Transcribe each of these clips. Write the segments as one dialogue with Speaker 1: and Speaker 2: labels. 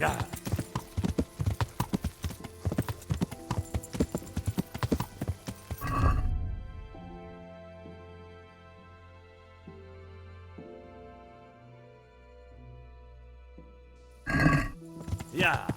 Speaker 1: 야. 야.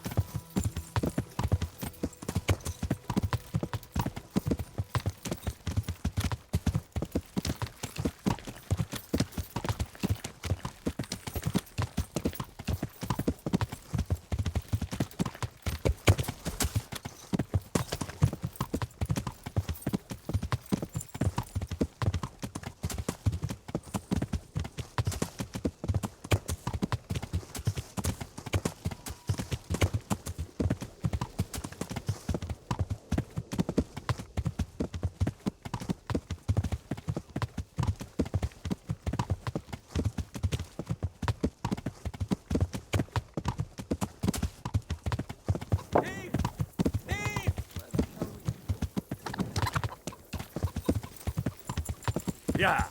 Speaker 1: 야.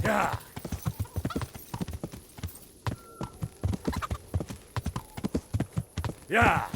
Speaker 1: 야. 야.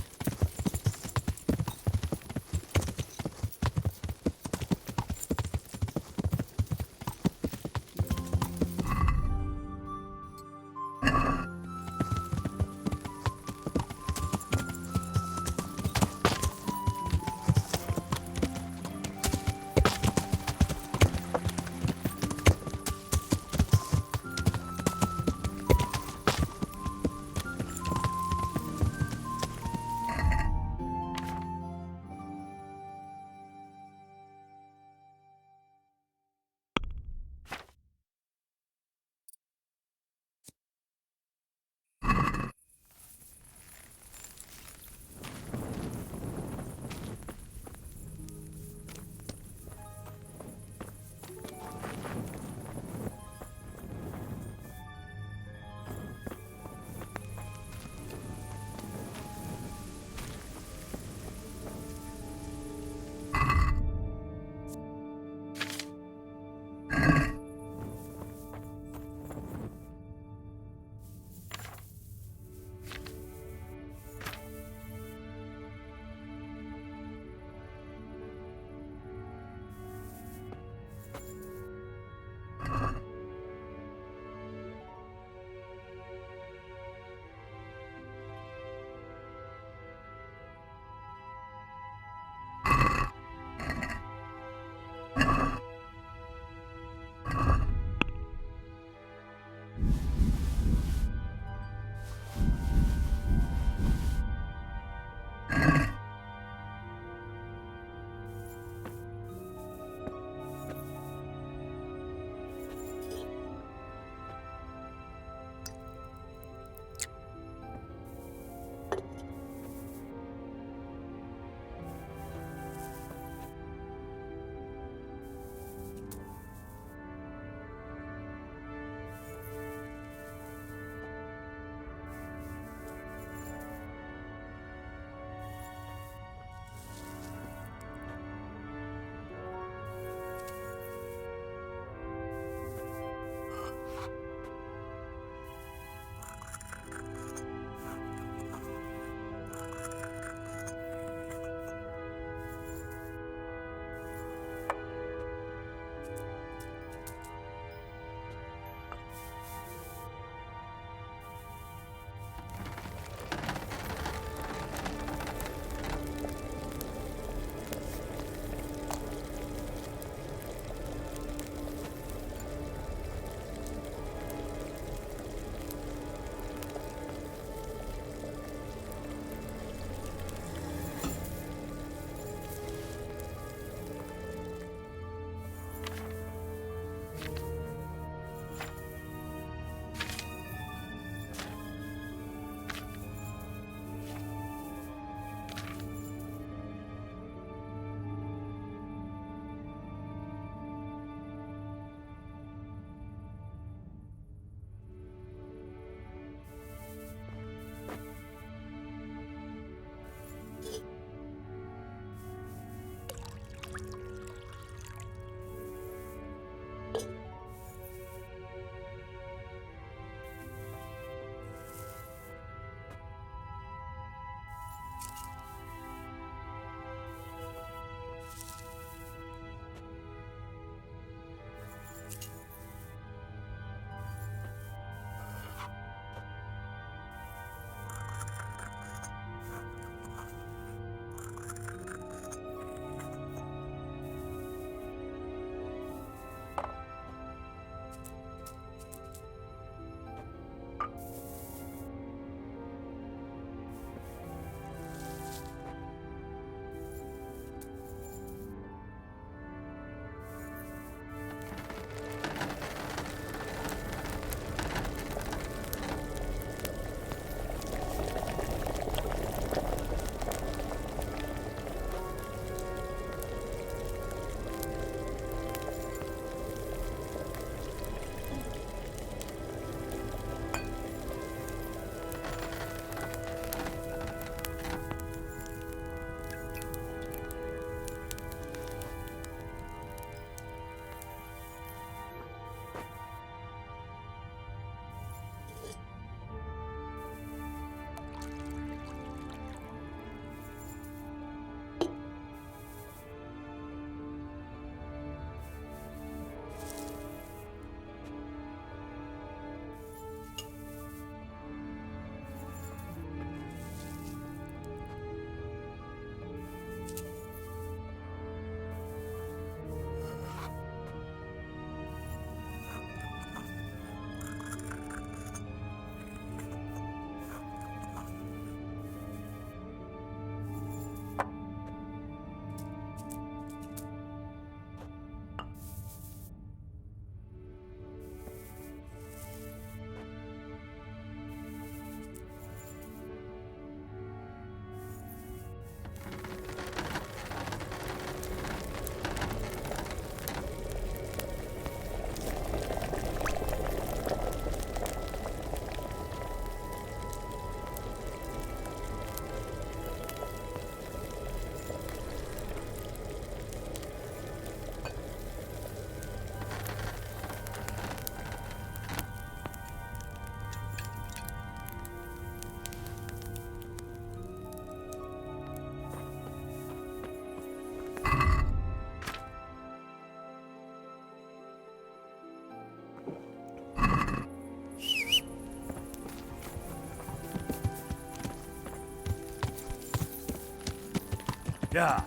Speaker 1: Yeah.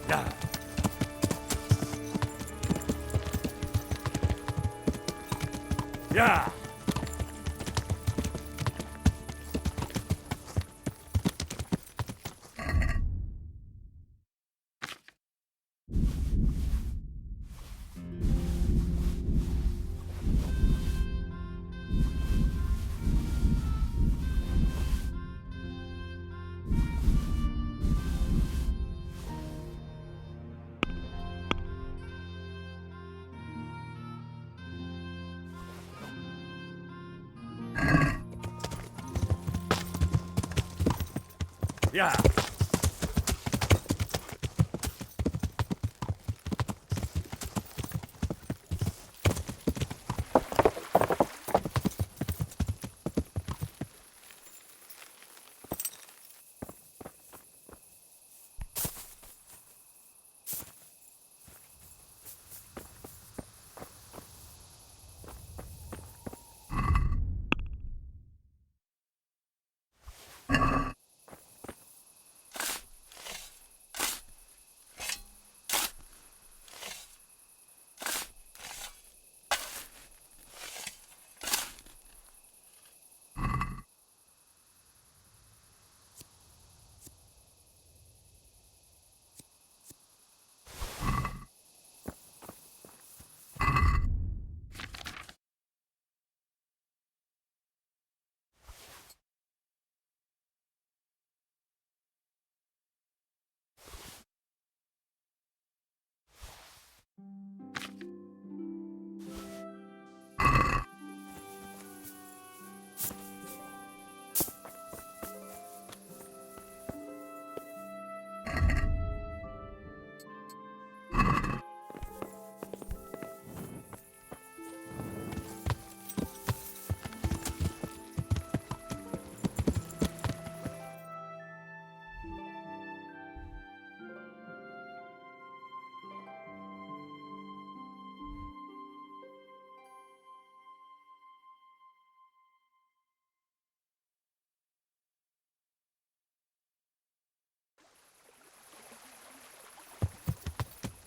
Speaker 1: Yeah. Yeah. Yeah.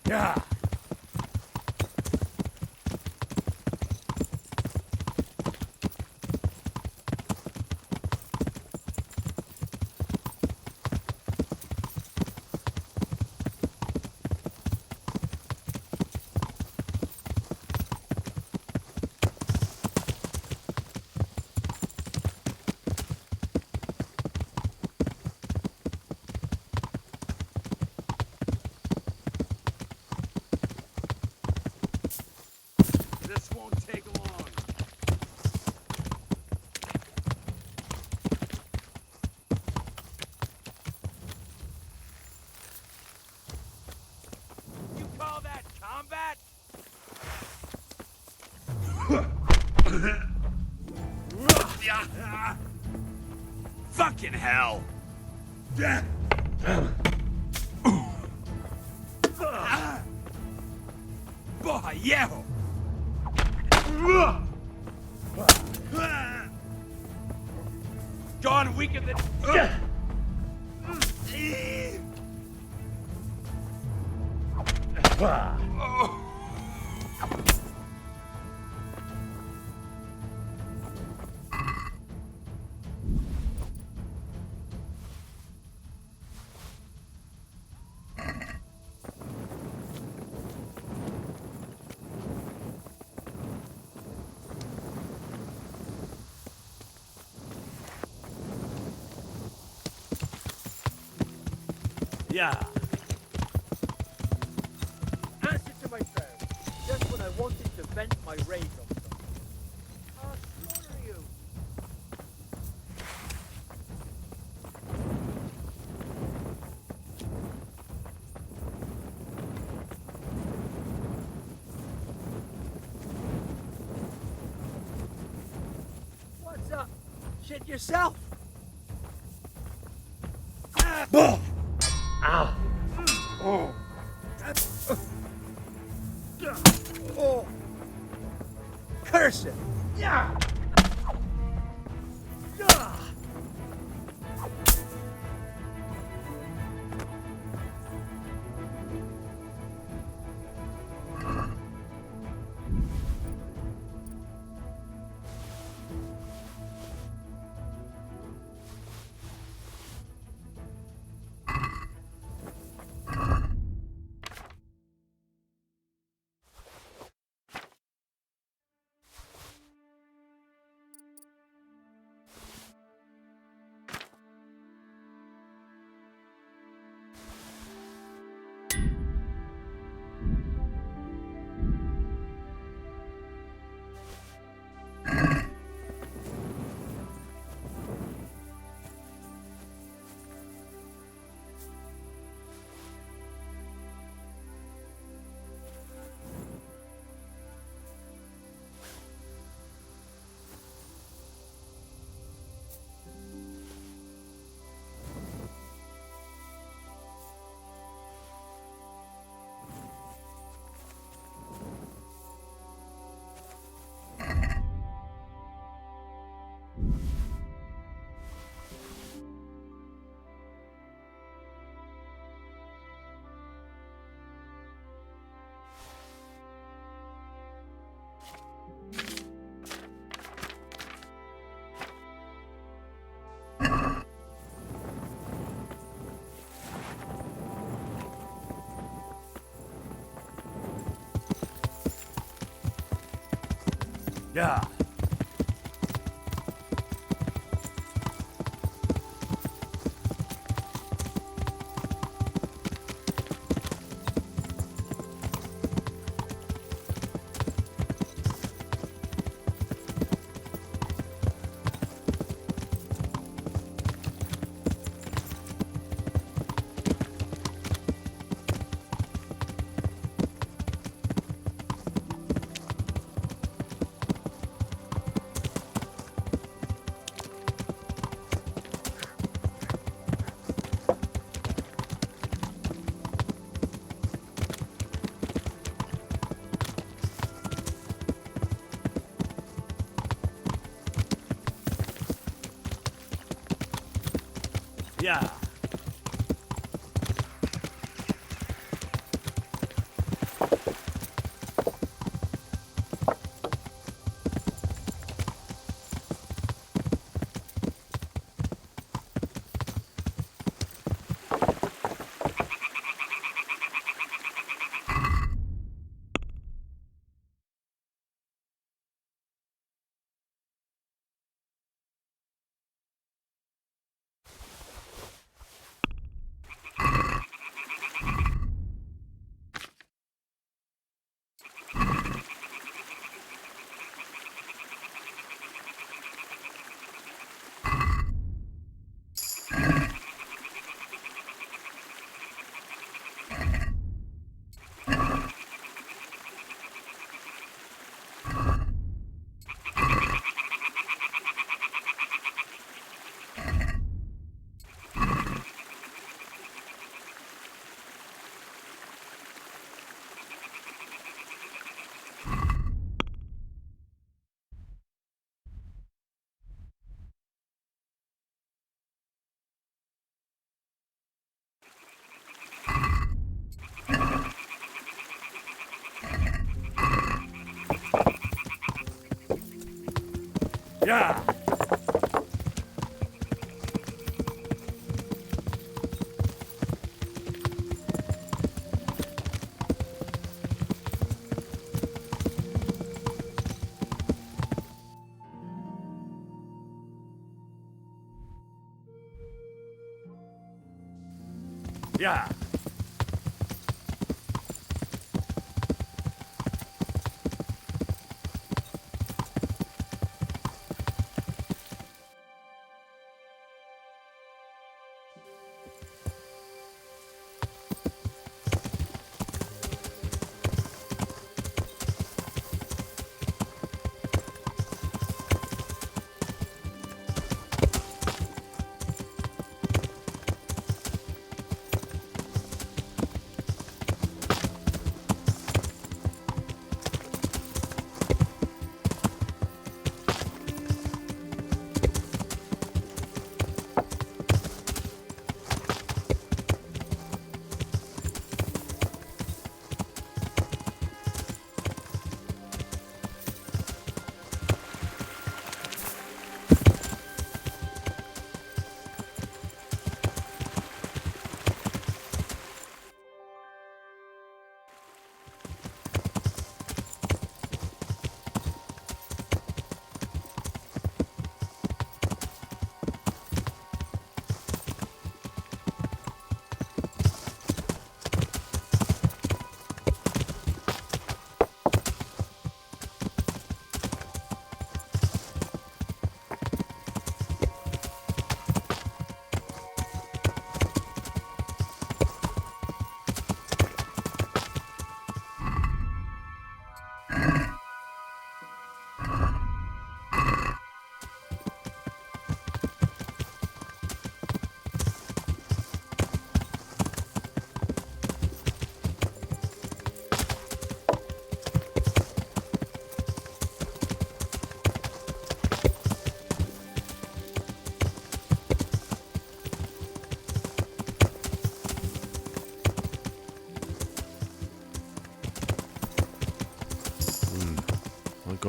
Speaker 1: Yeah. This won't take long. You call that combat? Fucking hell! Viejo! Gone weaker than... Yeah.
Speaker 2: Answer to my prayers, just when I wanted to vent my rage on something. I'll slaughter you. What's up? Shit yourself?
Speaker 1: Ow. Oh.
Speaker 2: Oh. Curse it. Yeah.
Speaker 1: Yeah. Yeah. Yeah. Yeah.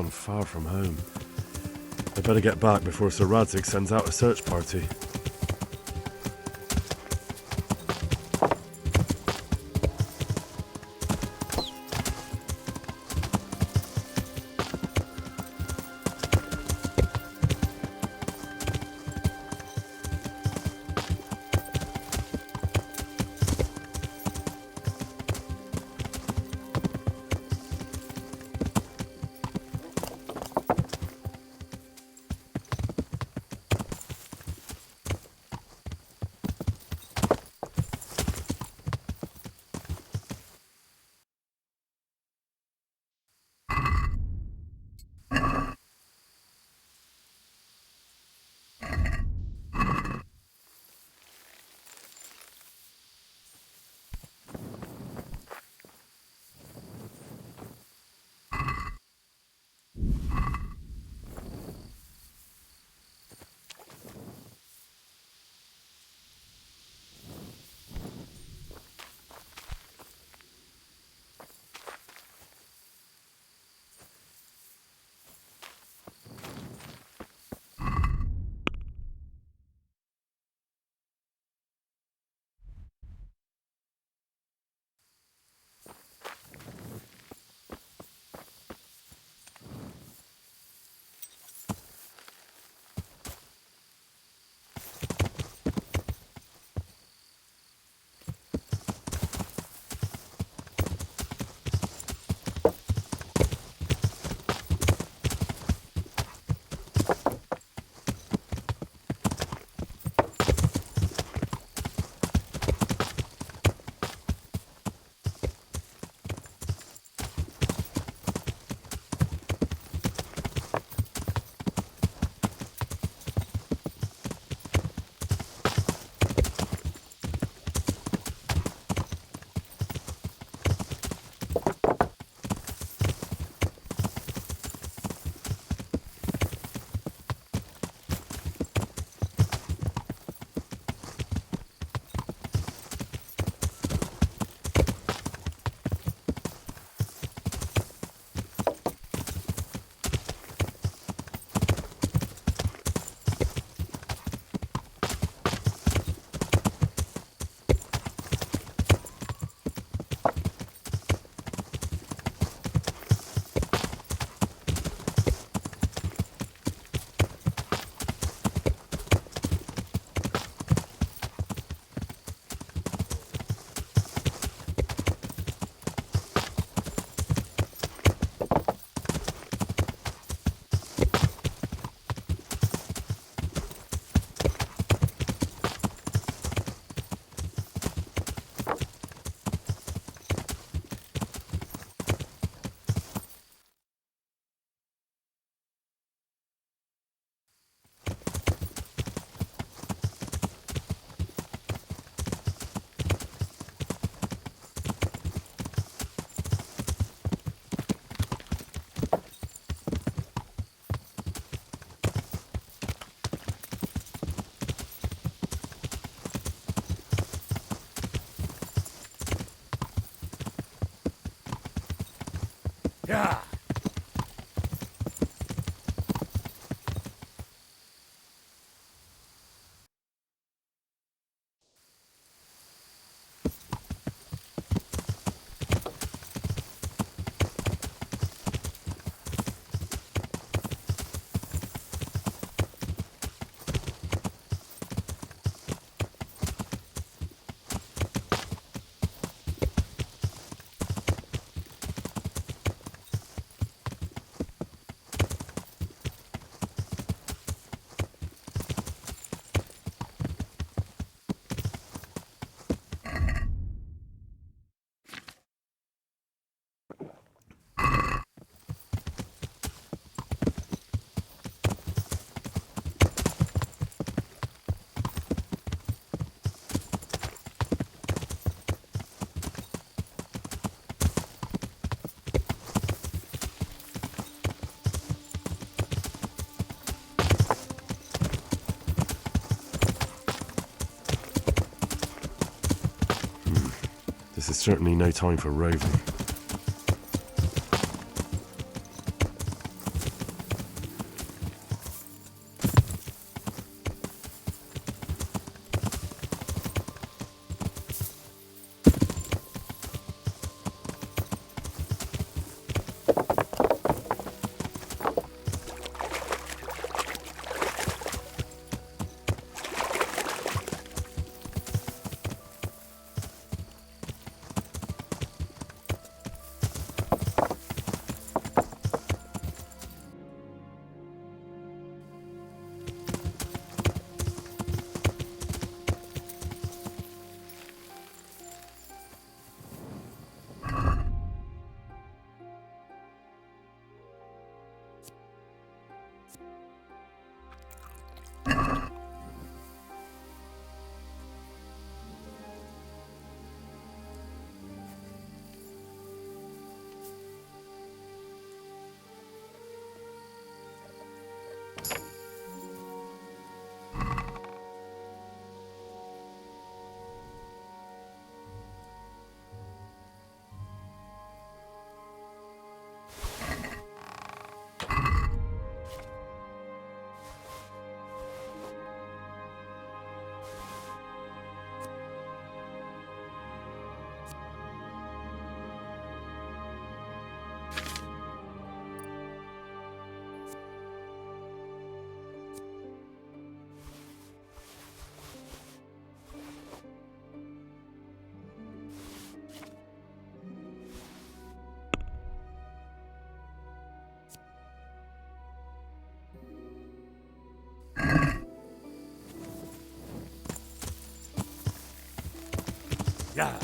Speaker 3: gone far from home. I better get back before Sir Radzig sends out a search party.
Speaker 1: Yeah.
Speaker 3: This is certainly no time for roving.
Speaker 1: Yeah.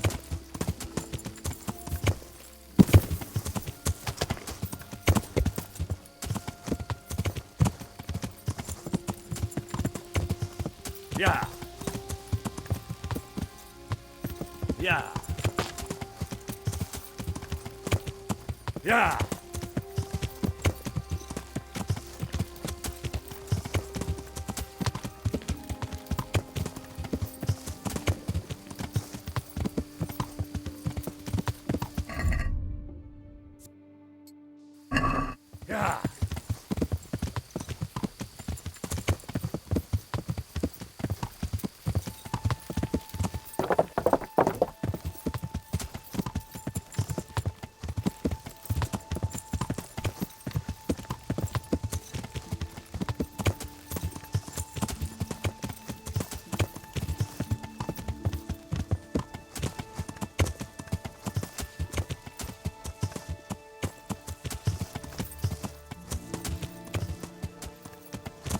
Speaker 1: Yeah. Yeah. Yeah. Yeah.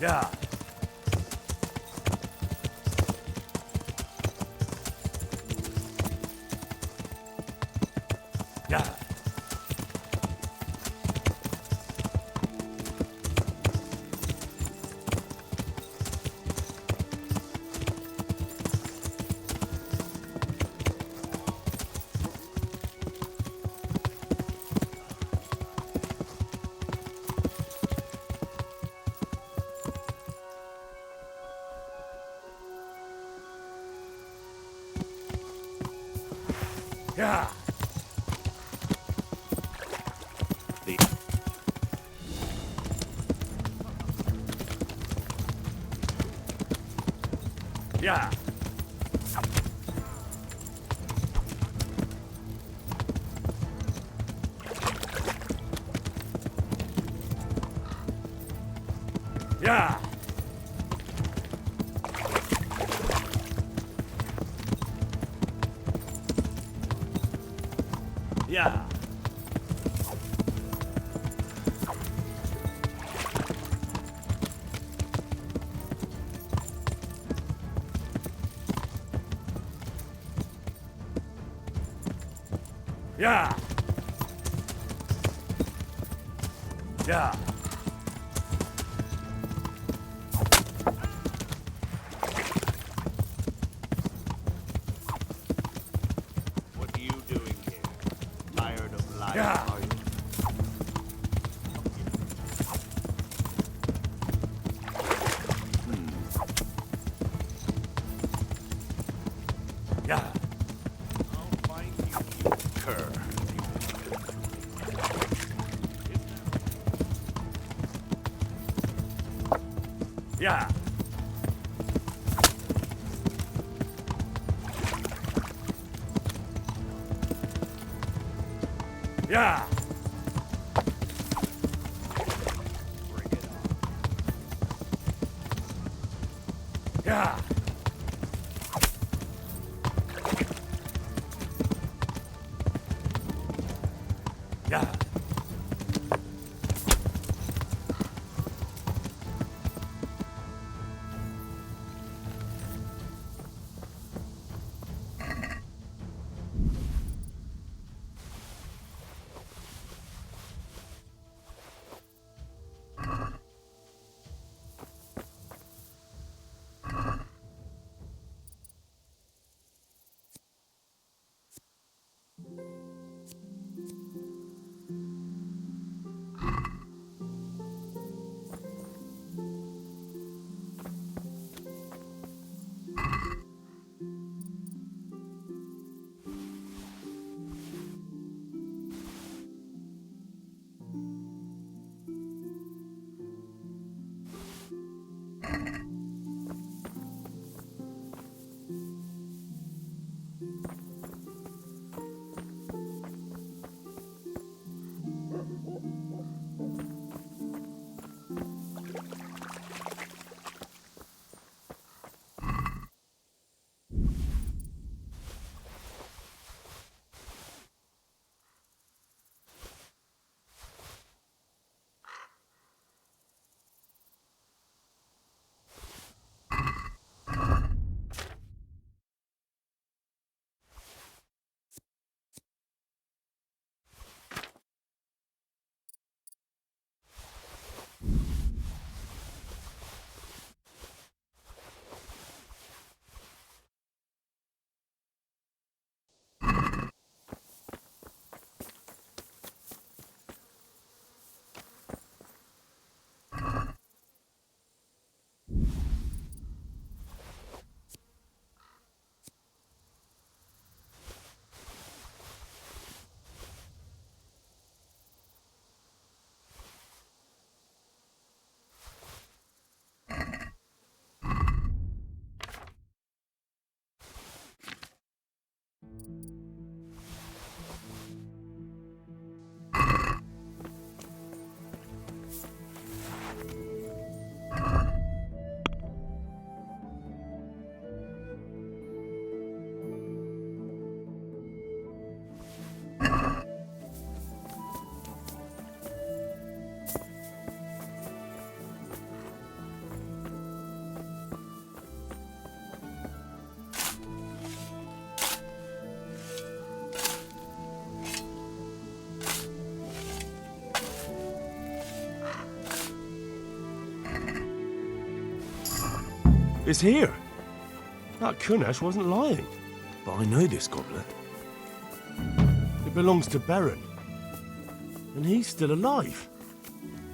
Speaker 1: Yeah. Yeah. Yeah. The Yeah. Yeah. Yeah. Yeah. Yeah.
Speaker 4: What are you doing here? Tired of life,
Speaker 1: Yeah.
Speaker 4: are you?
Speaker 1: Yeah.
Speaker 4: I'll find you, you cur.
Speaker 1: Yeah. Yeah.
Speaker 4: Bring it on.
Speaker 1: Yeah. Yeah.
Speaker 5: It's here. That Kunesh wasn't lying. But I know this goblet. It belongs to Beren. And he's still alive.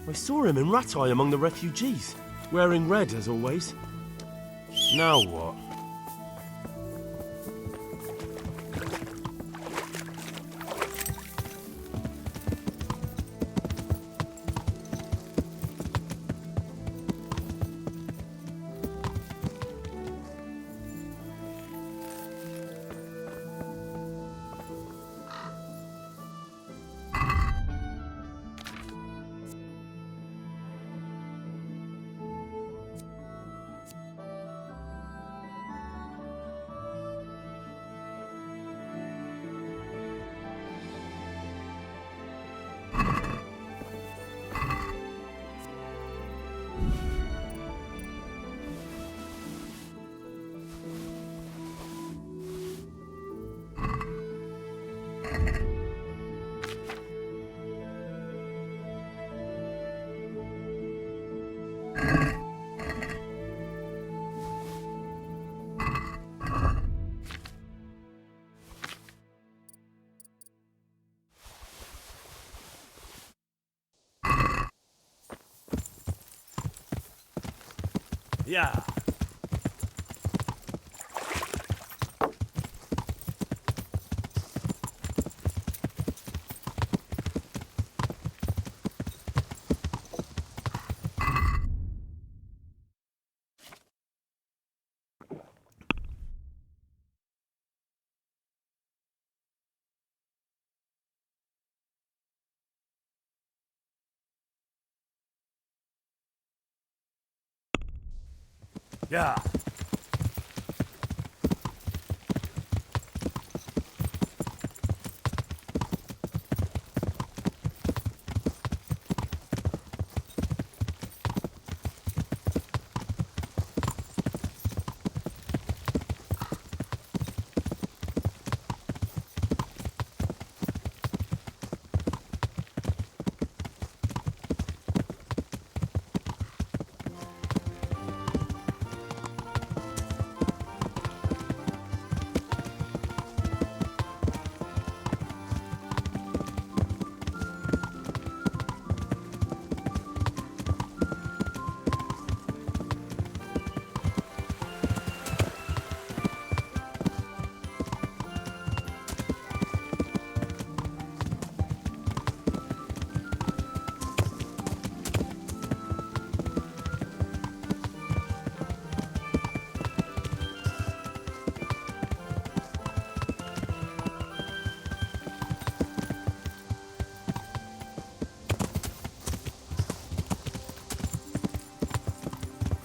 Speaker 5: I saw him in Ratai among the refugees, wearing red as always. Now what?
Speaker 1: Yeah. Yeah.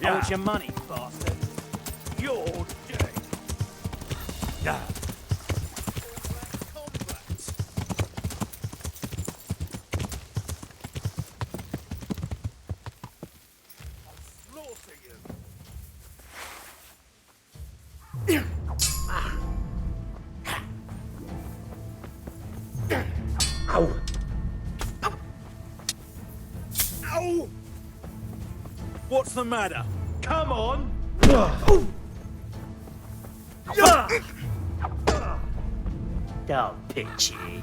Speaker 4: I want your money, bastard. You're dead.
Speaker 1: Yeah.
Speaker 4: Slaughter you.
Speaker 1: Ow.
Speaker 4: Ow! What's the matter? Come on! Don't pitch it.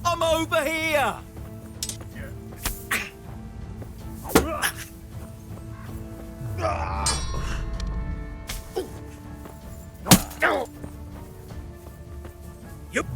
Speaker 4: I'm over here! Yup.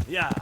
Speaker 1: Yeah.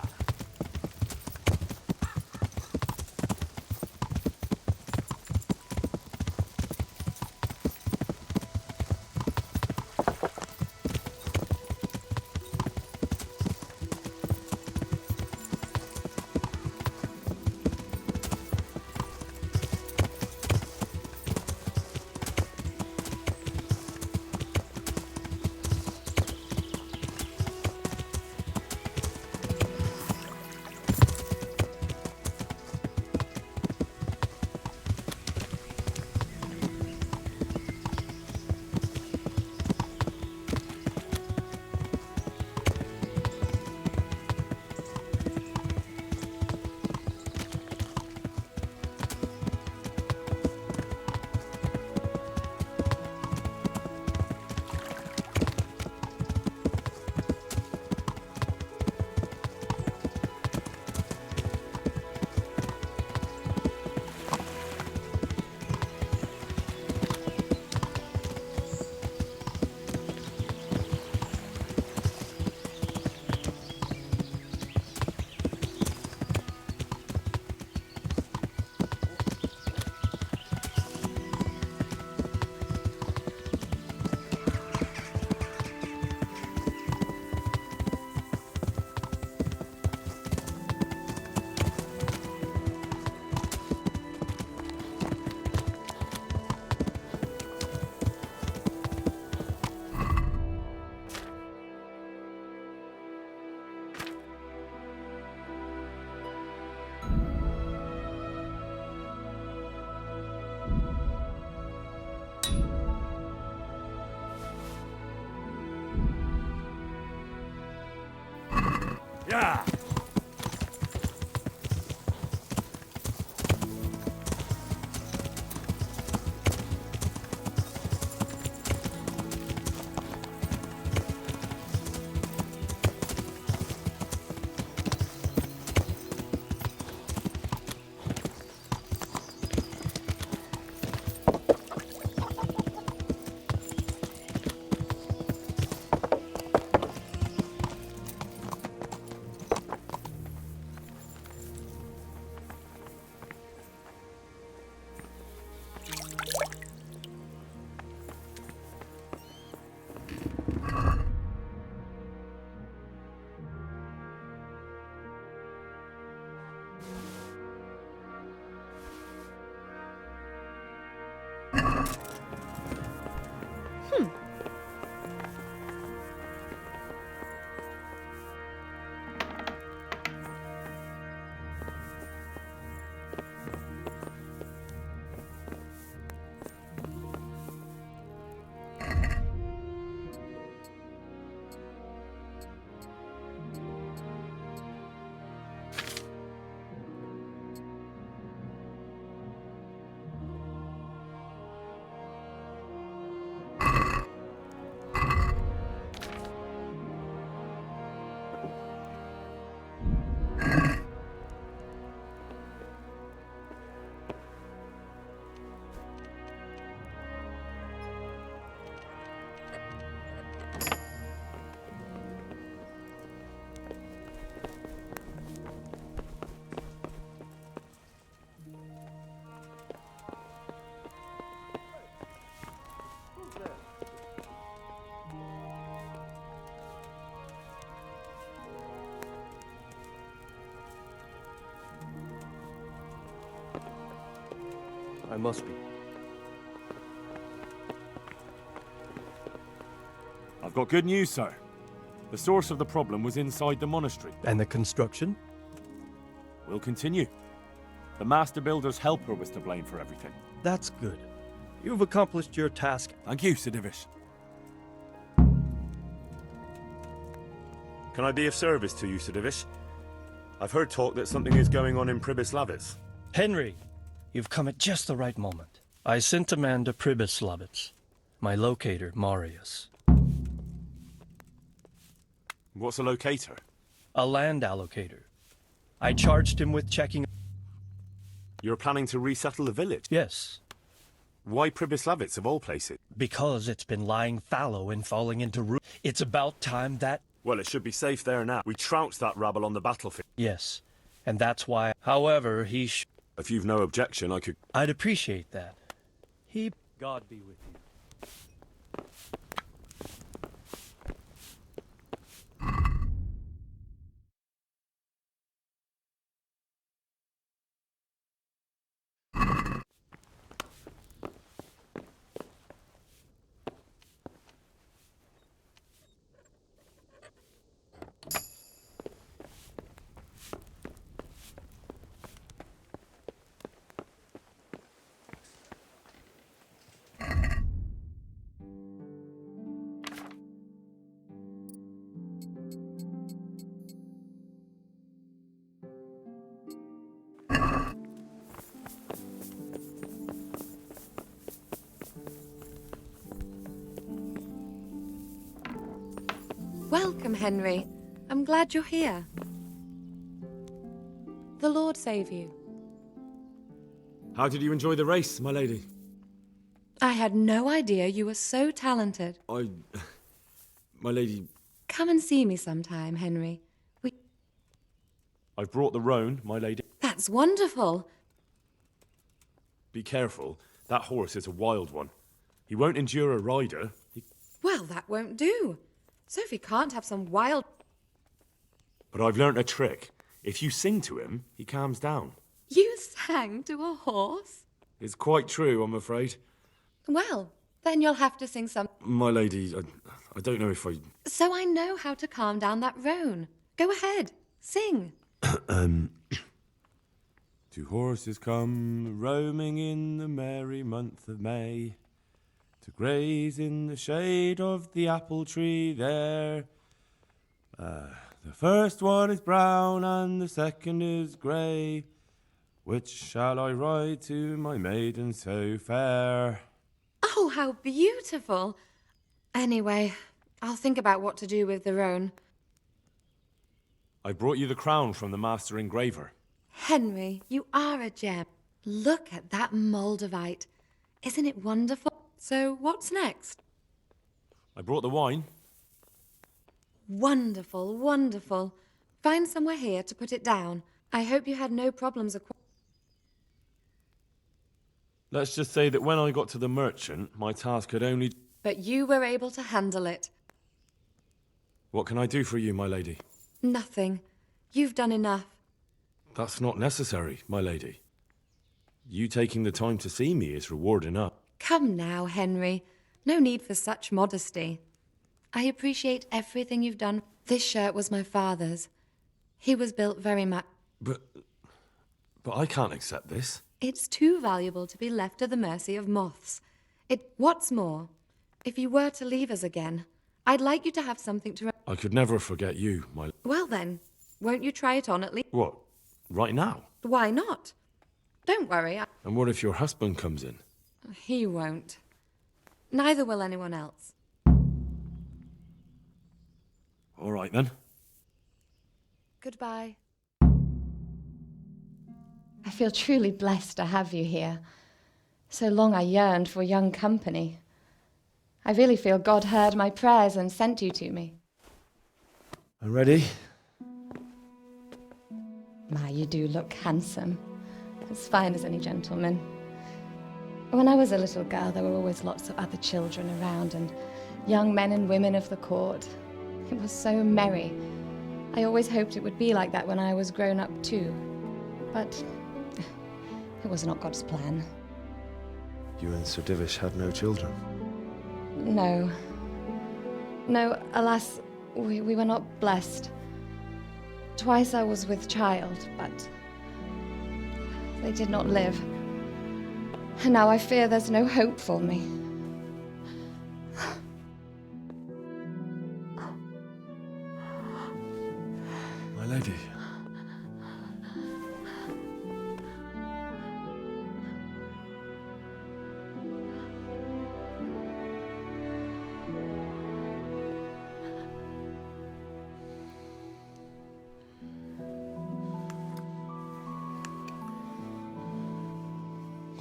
Speaker 1: Yeah.
Speaker 5: I must be.
Speaker 1: I've got good news, sir. The source of the problem was inside the monastery.
Speaker 5: And the construction?
Speaker 1: We'll continue. The master builder's helper was to blame for everything.
Speaker 5: That's good. You've accomplished your task.
Speaker 1: Thank you, Sidivish.
Speaker 3: Can I be of service to you, Sidivish? I've heard talk that something is going on in Pribyslavitz.
Speaker 6: Henry, you've come at just the right moment. I sent a man to Pribyslavitz. My locator, Marius.
Speaker 3: What's a locator?
Speaker 6: A land allocator. I charged him with checking...
Speaker 3: You're planning to resettle the village?
Speaker 6: Yes,
Speaker 3: Why Pribyslavitz, of all places?
Speaker 6: because it's been lying fallow and falling into ruin. It's about time that...
Speaker 3: Well, it should be safe there now. We trounced that rabble on the battlefield.
Speaker 6: Yes, and that's why... However,
Speaker 3: If you've no objection, I could...
Speaker 6: I'd appreciate that. God be with you.
Speaker 7: Welcome, Henry. I'm glad you're here. The Lord save you.
Speaker 1: How did you enjoy the race, my lady?
Speaker 7: I had no idea you were so talented.
Speaker 1: My lady,
Speaker 7: Come and see me sometime, Henry.
Speaker 1: I've brought the roan, my lady.
Speaker 7: That's wonderful.
Speaker 3: Be careful. That horse is a wild one. He won't endure a rider.
Speaker 7: Well, that won't do. Sophie can't have some wild...
Speaker 3: But I've learnt a trick. If you sing to him, he calms down.
Speaker 7: You sang to a horse?
Speaker 3: It's quite true, I'm afraid.
Speaker 7: Well, then you'll have to sing some...
Speaker 3: My lady, I don't know if I...
Speaker 7: So I know how to calm down that roan. Go ahead, sing.
Speaker 1: Two horses come roaming in the merry month of May to graze in the shade of the apple tree there. The The first one is brown and the second is grey. Which shall I ride to, my maiden so fair?
Speaker 7: Oh, how beautiful. Anyway, I'll think about what to do with the roan.
Speaker 3: I brought you the crown from the master engraver.
Speaker 7: Henry, you are a gem. Look at that Moldavite. Isn't it wonderful? So, what's next?
Speaker 3: I brought the wine.
Speaker 7: Wonderful, wonderful. Find somewhere here to put it down. I hope you had no problems
Speaker 3: Let's just say that when I got to the merchant, my task had only...
Speaker 7: but you were able to handle it.
Speaker 3: What can I do for you, my lady?
Speaker 7: Nothing. You've done enough.
Speaker 3: That's not necessary, my lady. You taking the time to see me is reward enough.
Speaker 7: Come now, Henry. No need for such modesty. I appreciate everything you've done. This shirt was my father's. He was built very much...
Speaker 3: But I can't accept this.
Speaker 7: It's too valuable to be left to the mercy of moths. What's more, if you were to leave us again, I'd like you to have something to...
Speaker 3: I could never forget you, my...
Speaker 7: Well then, won't you try it on at least?
Speaker 3: What? Right now?
Speaker 7: Why not? Don't worry,
Speaker 3: And what if your husband comes in?
Speaker 7: he won't. Neither will anyone else.
Speaker 3: All right, then.
Speaker 7: Goodbye.
Speaker 8: I feel truly blessed to have you here. So long I yearned for young company. I really feel God heard my prayers and sent you to me.
Speaker 1: I'm ready.
Speaker 8: My, you do look handsome. As fine as any gentleman. When I was a little girl, there were always lots of other children around and young men and women of the court. It was so merry. I always hoped it would be like that when I was grown up too. But it was not God's plan.
Speaker 1: You and Sir Divish had no children.
Speaker 8: No. No, alas, we were not blessed. Twice I was with child, but they did not live. And now I fear there's no hope for me.
Speaker 1: My lady.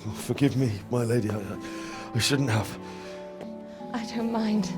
Speaker 1: Oh, forgive me, my lady. I shouldn't have.
Speaker 8: I don't mind.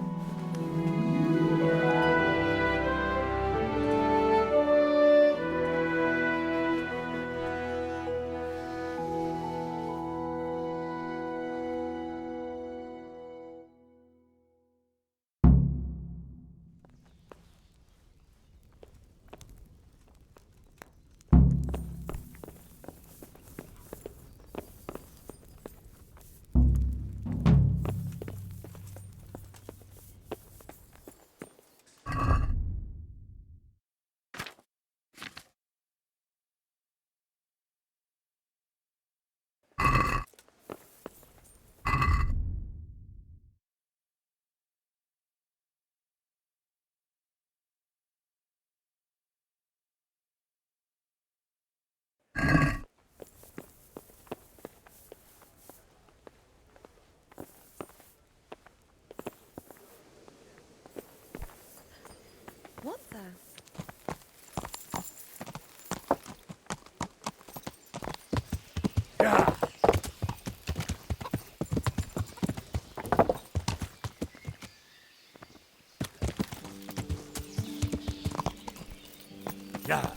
Speaker 7: What the?
Speaker 3: Yeah.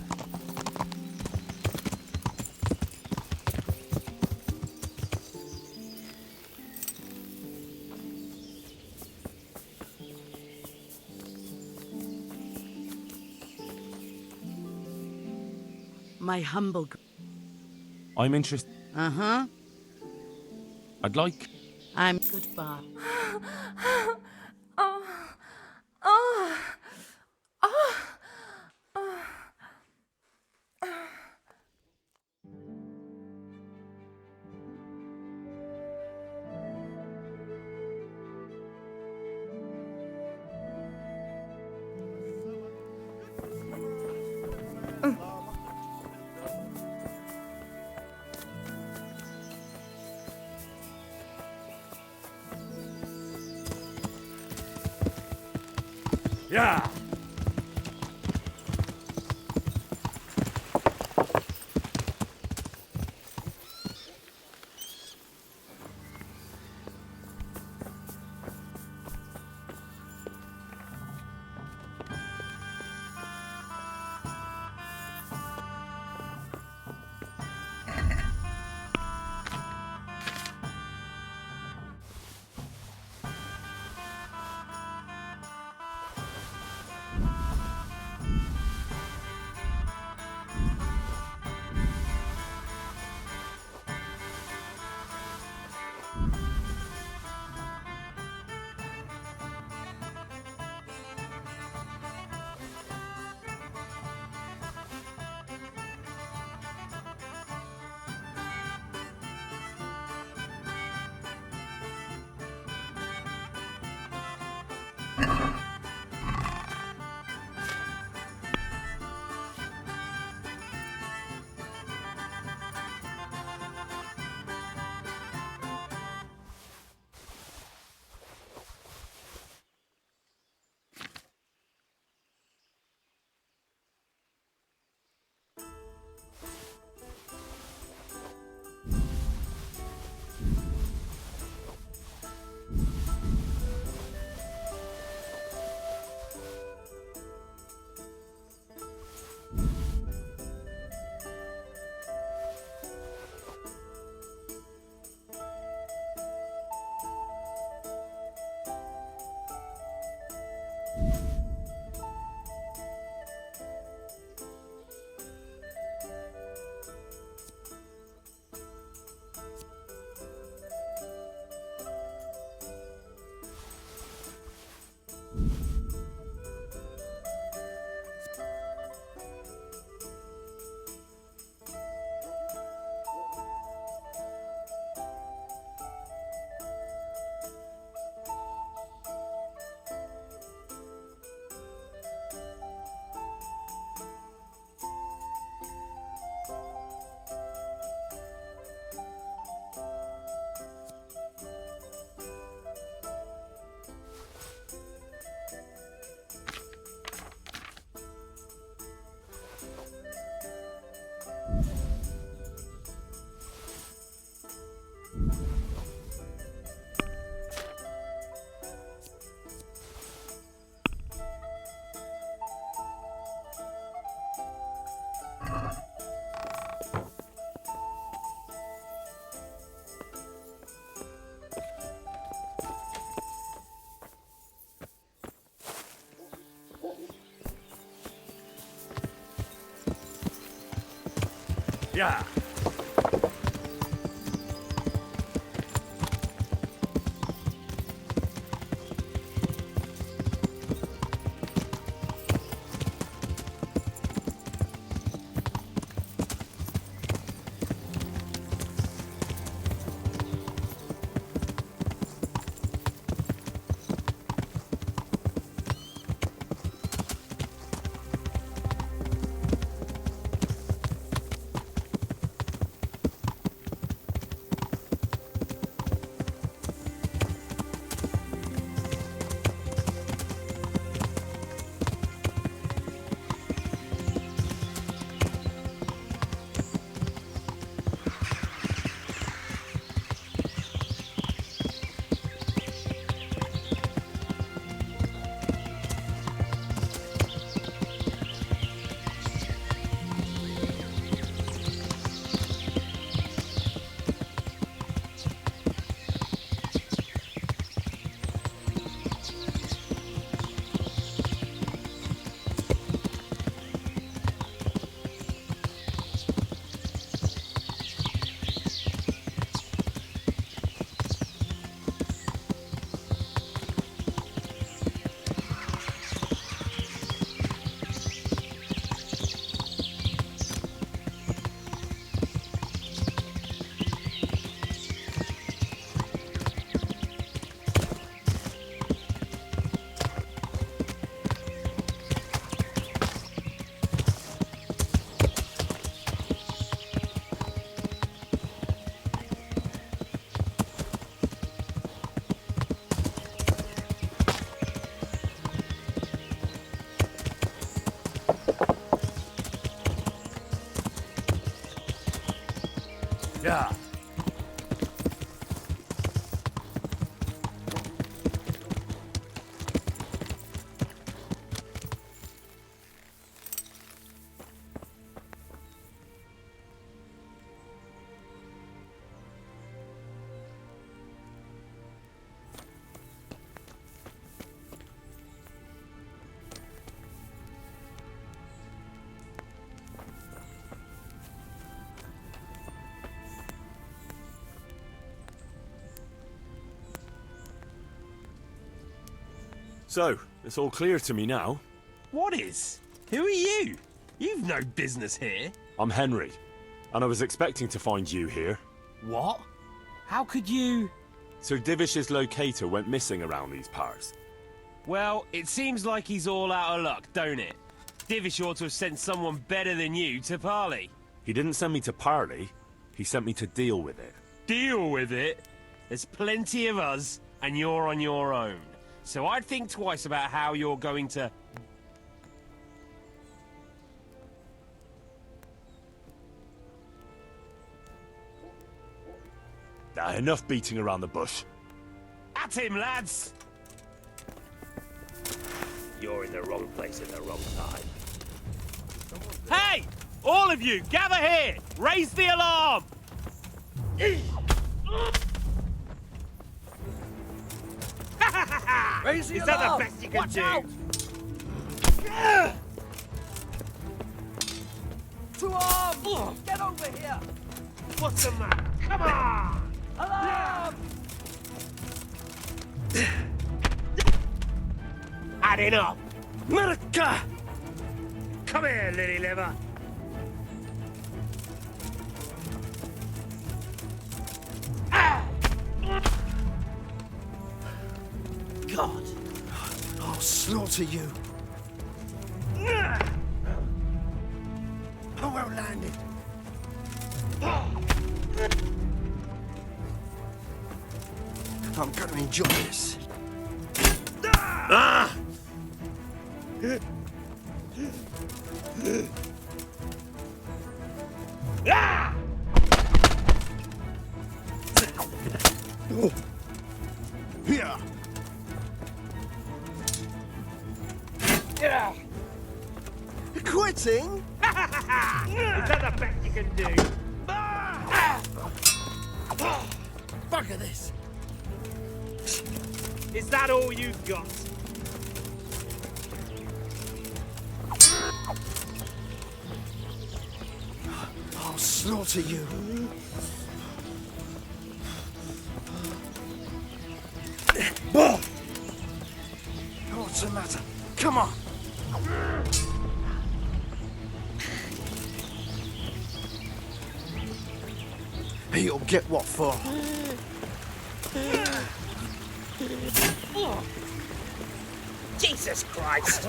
Speaker 9: My humble...
Speaker 3: I'm interested.
Speaker 9: Uh-huh.
Speaker 3: I'd like...
Speaker 9: I'm... Goodbye.
Speaker 3: Yeah. Yeah.
Speaker 5: Yeah.
Speaker 3: So, it's all clear to me now.
Speaker 5: What is? Who are you? You've no business here.
Speaker 3: I'm Henry, and I was expecting to find you here.
Speaker 5: What? How could you...
Speaker 3: Sir Divish's locator went missing around these parts.
Speaker 5: Well, it seems like he's all out of luck, don't it? Divish ought to have sent someone better than you to parley.
Speaker 3: He didn't send me to parley, he sent me to deal with it.
Speaker 5: Deal with it? There's plenty of us, and you're on your own. So I'd think twice about how you're going to...
Speaker 3: Enough beating around the bush.
Speaker 5: At him, lads!
Speaker 4: You're in the wrong place at the wrong time.
Speaker 5: Hey! All of you, gather here! Raise the alarm!
Speaker 2: Raise the
Speaker 5: Is that
Speaker 2: alarm!
Speaker 5: the best you can
Speaker 2: Watch
Speaker 5: do?
Speaker 2: out! To arms! Get over here!
Speaker 5: What's the matter? Come on!
Speaker 2: Alarm!
Speaker 5: Had enough! America! Come here, lily liver!
Speaker 2: God! I'll slaughter you!
Speaker 5: Oh, well landed!
Speaker 2: I'm gonna enjoy this.
Speaker 5: Ah! Ah!
Speaker 2: Here! Quitting?
Speaker 5: Is that the best you can do?
Speaker 2: Bugger this!
Speaker 5: Is that all you've got?
Speaker 2: I'll slaughter you. What's the matter? Come on! You'll get what for.
Speaker 5: Jesus Christ!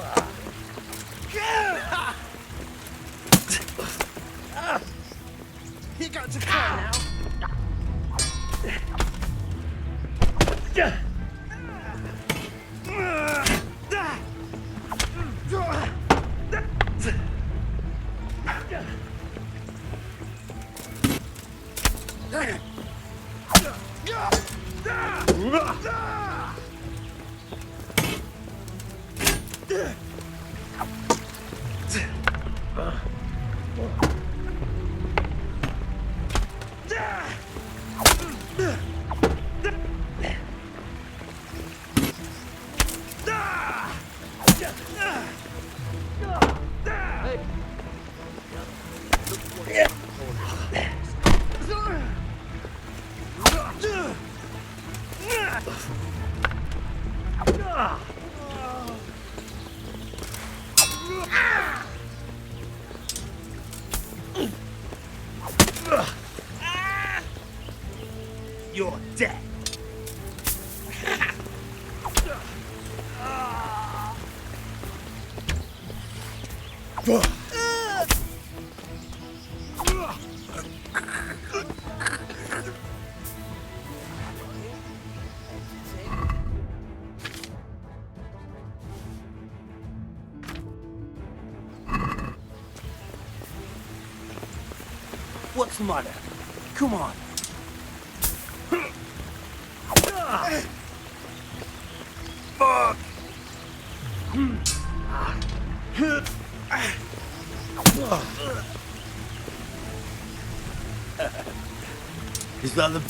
Speaker 2: You got to cry now.
Speaker 5: You're dead!
Speaker 2: What's the matter?
Speaker 5: Come on. Fuck. Is that the...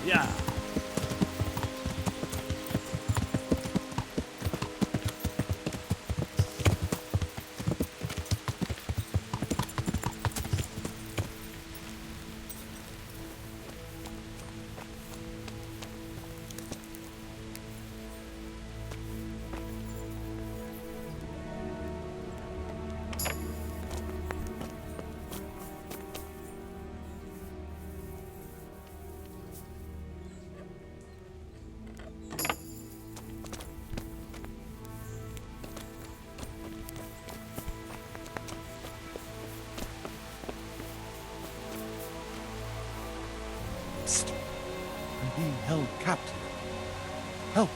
Speaker 3: Yeah.
Speaker 5: I'm being held captive. Help!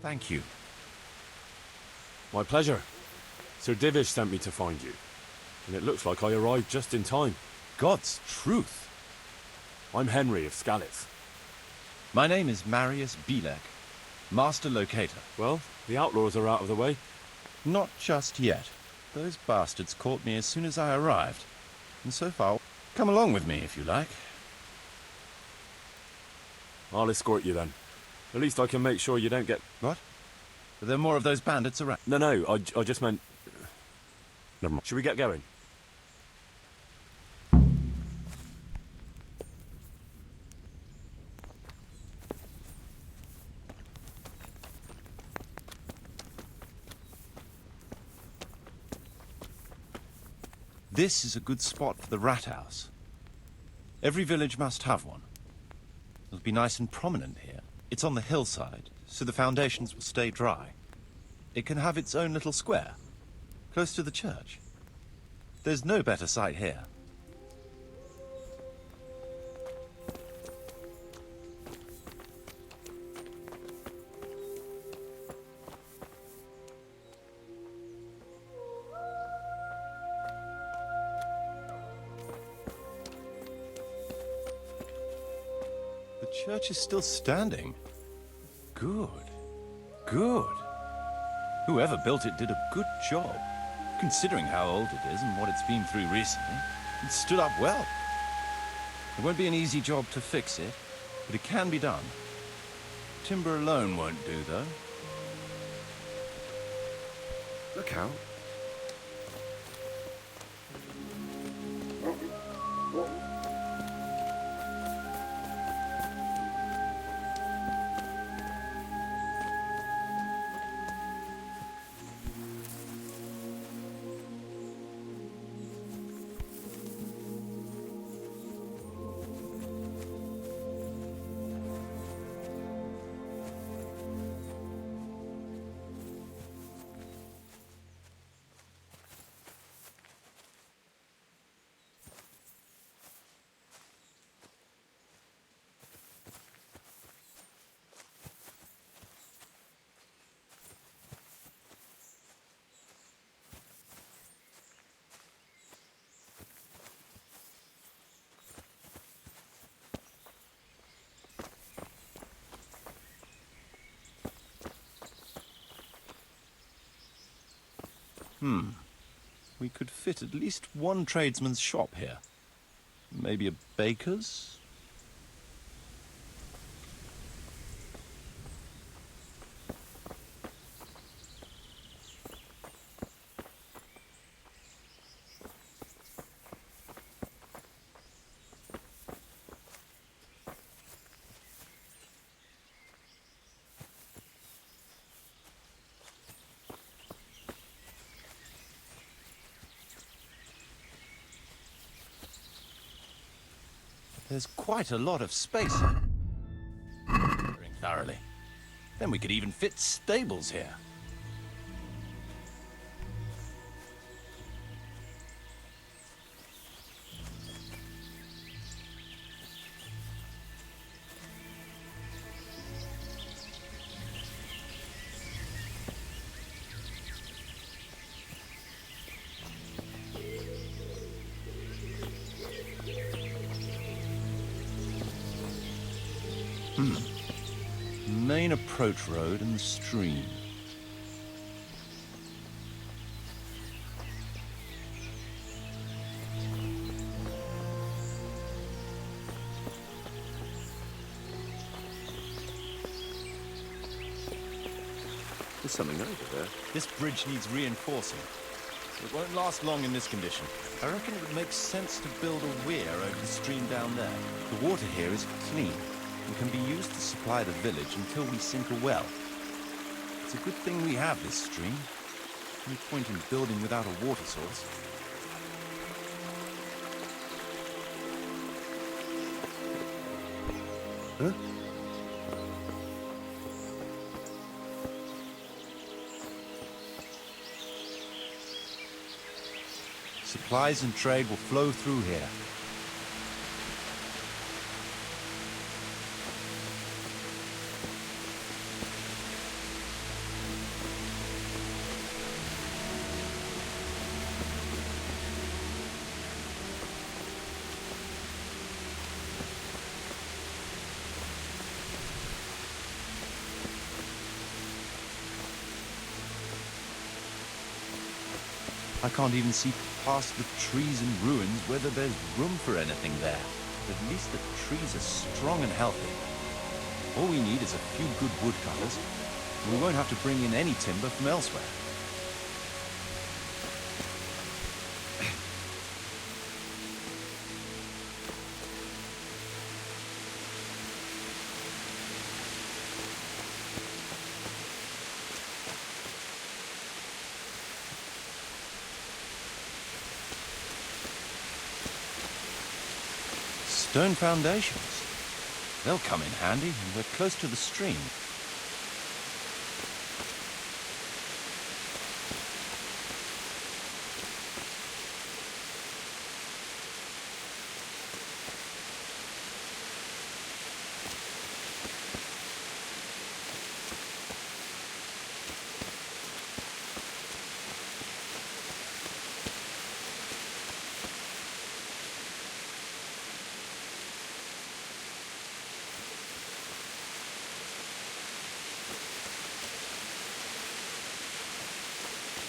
Speaker 5: Thank you.
Speaker 3: My pleasure. Sir Divish sent me to find you. And it looks like I arrived just in time.
Speaker 10: God's truth.
Speaker 3: I'm Henry of Skalitz.
Speaker 10: My name is Marius Bilek, Master Locator.
Speaker 3: Well, the outlaws are out of the way.
Speaker 10: Not just yet. Those bastards caught me as soon as I arrived. And so far, come along with me if you like.
Speaker 3: I'll escort you then. At least I can make sure you don't get...
Speaker 10: What? Are there more of those bandits around?
Speaker 3: No, I just meant... Never mind. Should we get going?
Speaker 10: This is a good spot for the rat house. Every village must have one. It'll be nice and prominent here. It's on the hillside, so the foundations will stay dry. It can have its own little square, close to the church. There's no better site here. The church is still standing. Good. Good. Whoever built it did a good job. Considering how old it is and what it's been through recently, it stood up well. It won't be an easy job to fix it, but it can be done. Timber alone won't do, though.
Speaker 1: Look out.
Speaker 10: We could fit at least one tradesman's shop here. Maybe a baker's? There's quite a lot of space. Thoroughly. Then we could even fit stables here. Main approach road and the stream.
Speaker 1: There's something over there.
Speaker 10: This bridge needs reinforcing. It won't last long in this condition. I reckon it would make sense to build a weir over the stream down there. The water here is clean and can be used to supply the village until we sink a well. It's a good thing we have this stream. No point in building without a water source.
Speaker 1: Huh?
Speaker 10: Supplies and trade will flow through here. I can't even see past the trees and ruins whether there's room for anything there. But at least the trees are strong and healthy. All we need is a few good woodcutters, and we won't have to bring in any timber from elsewhere. Stone foundations. They'll come in handy, and we're close to the stream.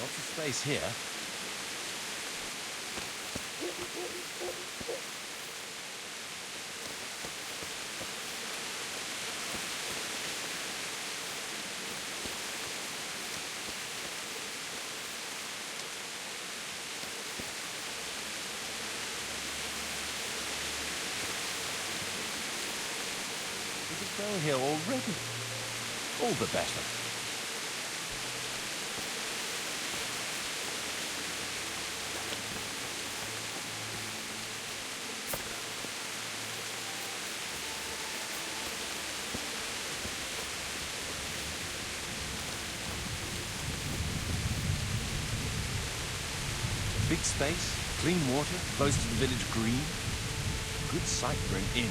Speaker 10: Lots of space here. There's a bell here already. All the better. Big space, clean water, close to the village green. Good site for an inn.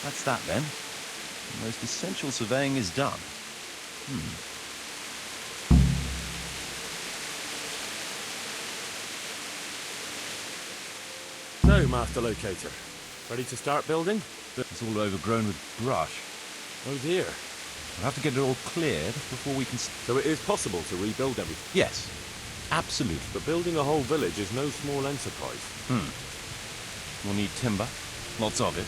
Speaker 10: That's that then. The most essential surveying is done.
Speaker 3: So, Master Locator, ready to start building?
Speaker 10: It's all overgrown with brush.
Speaker 3: Oh dear.
Speaker 10: We'll have to get it all cleared before we can...
Speaker 3: So it is possible to rebuild everything?
Speaker 10: Yes, absolutely.
Speaker 3: But building a whole village is no small enterprise.
Speaker 10: We'll need timber, lots of it,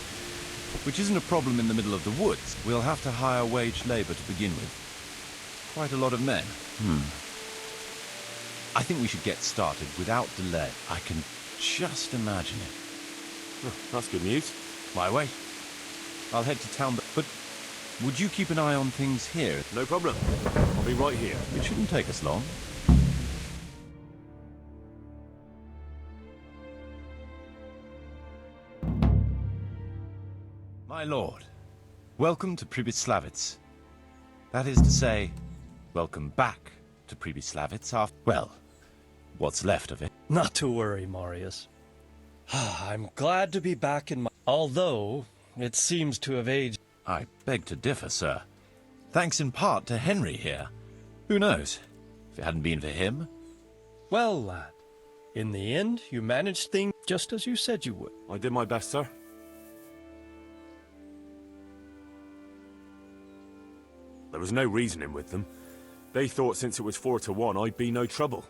Speaker 10: which isn't a problem in the middle of the woods. We'll have to hire wage labour to begin with. Quite a lot of men. I think we should get started without delay. I can just imagine it.
Speaker 3: Oh, that's good news.
Speaker 10: My way. I'll head to town, but would you keep an eye on things here?
Speaker 3: No problem. I'll be right here.
Speaker 10: It shouldn't take us long. My lord, welcome to Pribyslavitz. That is to say, welcome back to Pribyslavitz after, well, what's left of it.
Speaker 6: Not to worry, Marius. I'm glad to be back in my... Although, it seems to have aged...
Speaker 10: I beg to differ, sir. Thanks in part to Henry here. Who knows? If it hadn't been for him...
Speaker 6: Well, lad, in the end, you managed things just as you said you would.
Speaker 3: I did my best, sir. There was no reasoning with them. They thought since it was 4-1, I'd be no trouble.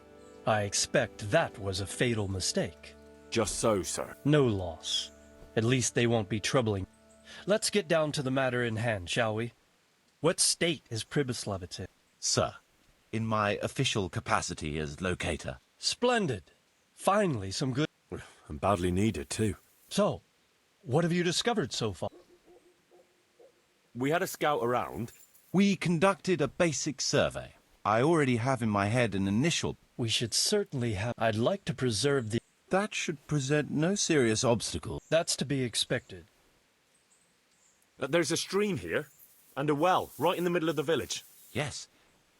Speaker 6: I expect that was a fatal mistake.
Speaker 3: Just so, sir.
Speaker 6: No loss. At least they won't be troubling. Let's get down to the matter in hand, shall we? What state is Pribyslavitz in?
Speaker 10: Sir, in my official capacity as locator.
Speaker 6: Splendid. Finally, some good...
Speaker 3: And badly needed, too.
Speaker 6: So, what have you discovered so far?
Speaker 3: We had a scout around.
Speaker 10: We conducted a basic survey. I already have in my head an initial...
Speaker 6: We should certainly have... I'd like to preserve the...
Speaker 10: That should present no serious obstacle.
Speaker 6: That's to be expected.
Speaker 3: There's a stream here, and a well, right in the middle of the village.
Speaker 10: Yes,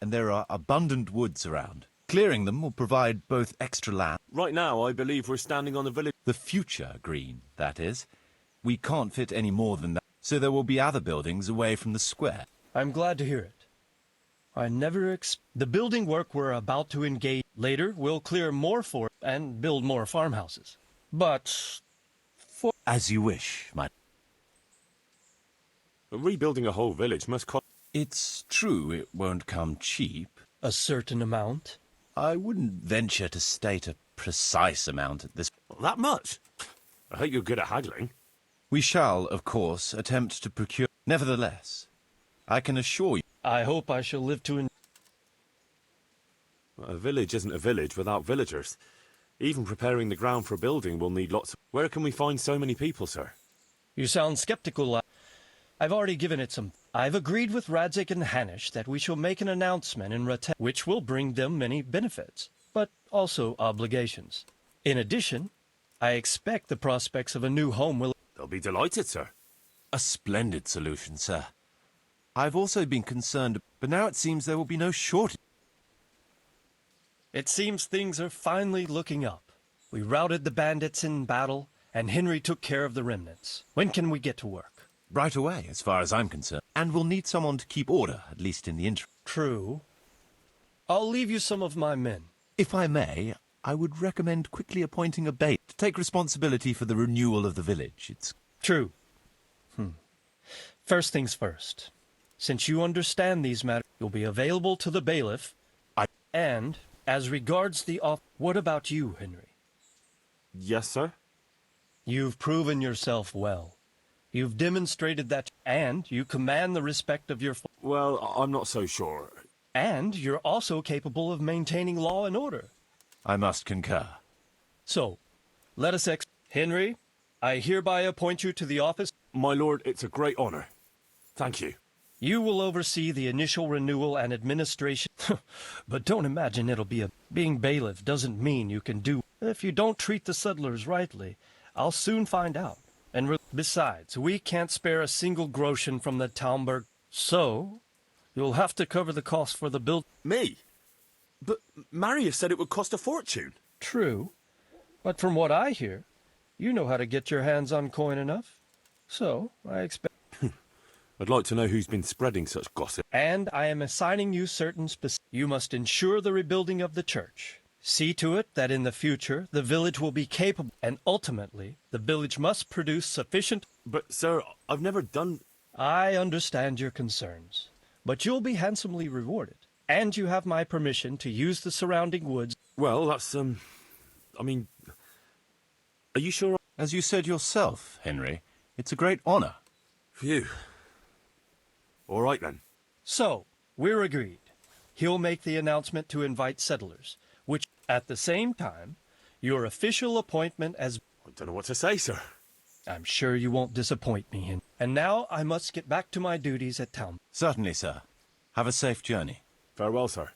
Speaker 10: and there are abundant woods around. Clearing them will provide both extra land...
Speaker 3: Right now, I believe we're standing on the village...
Speaker 10: The future green, that is. We can't fit any more than that, so there will be other buildings away from the square.
Speaker 6: I'm glad to hear it. I never the building work we're about to engage. Later, we'll clear more for and build more farmhouses. But for...
Speaker 10: As you wish, my...
Speaker 3: Rebuilding a whole village must cost...
Speaker 10: It's true it won't come cheap.
Speaker 6: A certain amount?
Speaker 10: I wouldn't venture to state a precise amount at this...
Speaker 3: That much? I hope you're good at haggling.
Speaker 10: We shall, of course, attempt to procure... Nevertheless, I can assure you...
Speaker 6: I hope I shall live to...
Speaker 3: A village isn't a village without villagers. Even preparing the ground for building will need lots of... Where can we find so many people, sir?
Speaker 6: You sound skeptical. I've already given it some... I've agreed with Radzik and Hanish that we shall make an announcement in Ratet, which will bring them many benefits, but also obligations. In addition, I expect the prospects of a new home will...
Speaker 3: They'll be delighted, sir.
Speaker 10: A splendid solution, sir. I've also been concerned, but now it seems there will be no shortage.
Speaker 6: It seems things are finally looking up. We routed the bandits in battle, and Henry took care of the remnants. When can we get to work?
Speaker 10: Right away, as far as I'm concerned. And we'll need someone to keep order, at least in the interim.
Speaker 6: True. I'll leave you some of my men.
Speaker 10: If I may, I would recommend quickly appointing a bait to take responsibility for the renewal of the village. It's...
Speaker 6: True. First things first. Since you understand these matters, you'll be available to the bailiff. And, as regards the what about you, Henry?
Speaker 3: Yes, sir?
Speaker 6: You've proven yourself well. You've demonstrated that, and you command the respect of your...
Speaker 3: Well, I'm not so sure.
Speaker 6: And you're also capable of maintaining law and order.
Speaker 10: I must concur.
Speaker 6: So, let us Henry, I hereby appoint you to the office.
Speaker 3: My lord, it's a great honor. Thank you.
Speaker 6: You will oversee the initial renewal and administration. But don't imagine it'll be Being bailiff doesn't mean you can do. If you don't treat the settlers rightly, I'll soon find out. And besides, we can't spare a single groschen from the Talmberg. So, you'll have to cover the cost for the build.
Speaker 3: Me? But Marius said it would cost a fortune.
Speaker 6: True. But from what I hear, you know how to get your hands on coin enough. So, I expect...
Speaker 3: I'd like to know who's been spreading such gossip.
Speaker 6: And I am assigning you certain You must ensure the rebuilding of the church. See to it that in the future, the village will be capable, and ultimately, the village must produce sufficient...
Speaker 3: But, sir, I've never done...
Speaker 6: I understand your concerns, but you'll be handsomely rewarded. And you have my permission to use the surrounding woods.
Speaker 3: Well, that's, I mean... Are you sure?
Speaker 10: As you said yourself, Henry, it's a great honor.
Speaker 3: Phew. All right, then.
Speaker 6: So, we're agreed. He'll make the announcement to invite settlers, which, at the same time, your official appointment as...
Speaker 3: I don't know what to say, sir.
Speaker 6: I'm sure you won't disappoint me. And now I must get back to my duties at town.
Speaker 10: Certainly, sir. Have a safe journey.
Speaker 3: Farewell, sir.